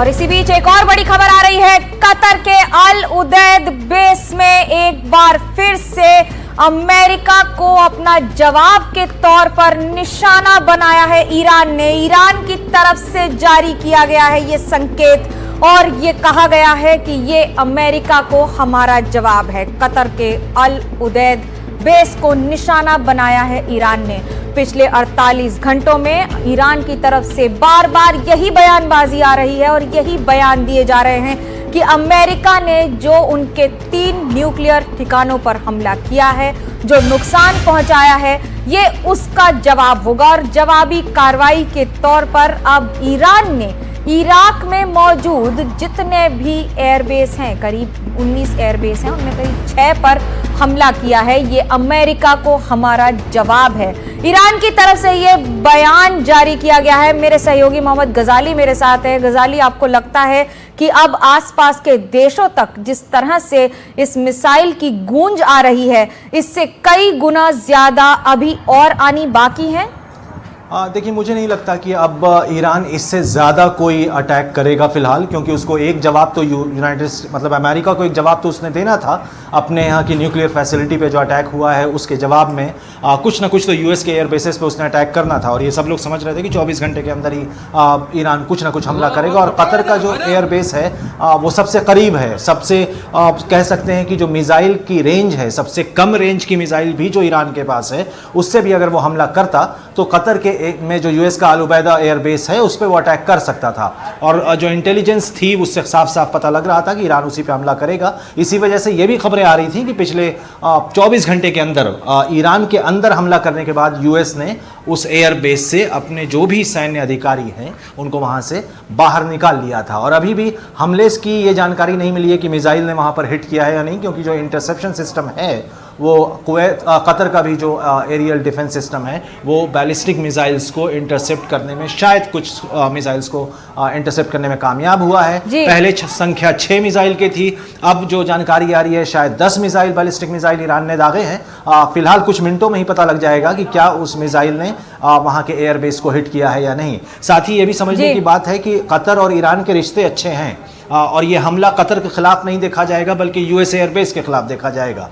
और इसी बीच एक और बड़ी खबर आ रही है। कतर के अल उदैद बेस में एक बार फिर से अमेरिका को अपना जवाब के तौर पर निशाना बनाया है ईरान ने। ईरान की तरफ से जारी किया गया है ये संकेत और ये कहा गया है कि ये अमेरिका को हमारा जवाब है। कतर के अल उदैद बेस को निशाना बनाया है ईरान ने। पिछले 48 घंटों में ईरान की तरफ से बार बार यही बयानबाजी आ रही है और यही बयान दिए जा रहे हैं कि अमेरिका ने जो उनके 3 न्यूक्लियर ठिकानों पर हमला किया है, जो नुकसान पहुंचाया है, ये उसका जवाब होगा। और जवाबी कार्रवाई के तौर पर अब ईरान ने इराक में मौजूद जितने भी एयरबेस हैं, करीब 19 एयरबेस हैं, उनमें करीब 6 पर हमला किया है। ये अमेरिका को हमारा जवाब है। ईरान की तरफ से ये बयान जारी किया गया है। मेरे सहयोगी मोहम्मद गजाली मेरे साथ है। गजाली, आपको लगता है कि अब आसपास के देशों तक जिस तरह से इस मिसाइल की गूंज आ रही है, इससे कई गुना ज्यादा अभी और आनी बाकी है? देखिए, मुझे नहीं लगता कि अब ईरान इससे ज़्यादा कोई अटैक करेगा फिलहाल, क्योंकि उसको एक जवाब तो मतलब अमेरिका को एक जवाब तो उसने देना था अपने यहाँ की न्यूक्लियर फैसिलिटी पे जो अटैक हुआ है उसके जवाब में। कुछ ना कुछ तो यूएस के एयर बेसिस पे उसने अटैक करना था और ये सब लोग समझ रहे थे कि 24 घंटे के अंदर ही ईरान कुछ ना कुछ हमला करेगा। और कतर का जो एयर बेस है वो सबसे करीब है, सबसे कह सकते हैं कि जो मिसाइल की रेंज है, सबसे कम रेंज की मिसाइल भी जो ईरान के पास है, उससे भी अगर वो हमला करता तो कतर के में जो यूएस का अल उबैदा एयरबेस है उस पर वो अटैक कर सकता था। और जो इंटेलिजेंस थी उससे साफ साफ पता लग रहा था कि ईरान उसी पे हमला करेगा। इसी वजह से ये भी खबरें आ रही थी कि पिछले 24 घंटे के अंदर ईरान के अंदर हमला करने के बाद यूएस ने उस एयरबेस से अपने जो भी सैन्य अधिकारी हैं उनको वहां से बाहर निकाल लिया था। और अभी भी हमले की ये जानकारी नहीं मिली है कि मिसाइल ने वहां पर हिट किया है या नहीं, क्योंकि जो इंटरसेप्शन सिस्टम है वो कतर का भी जो एरियल डिफेंस सिस्टम है वो बैलिस्टिक मिसाइल्स को इंटरसेप्ट करने में, शायद कुछ मिसाइल्स को इंटरसेप्ट करने में कामयाब हुआ है। पहले संख्या 6 मिसाइल की थी, अब जो जानकारी आ रही है शायद 10 मिसाइल, बैलिस्टिक मिसाइल ईरान ने दागे हैं। फिलहाल कुछ मिनटों में ही पता लग जाएगा कि क्या उस मिसाइल ने वहां के एयरबेस को हिट किया है या नहीं। साथ ही ये भी समझने की बात है कि कतर और ईरान के रिश्ते अच्छे हैं और ये हमला कतर के खिलाफ नहीं देखा जाएगा बल्कि यूएस एयरबेस के खिलाफ देखा जाएगा।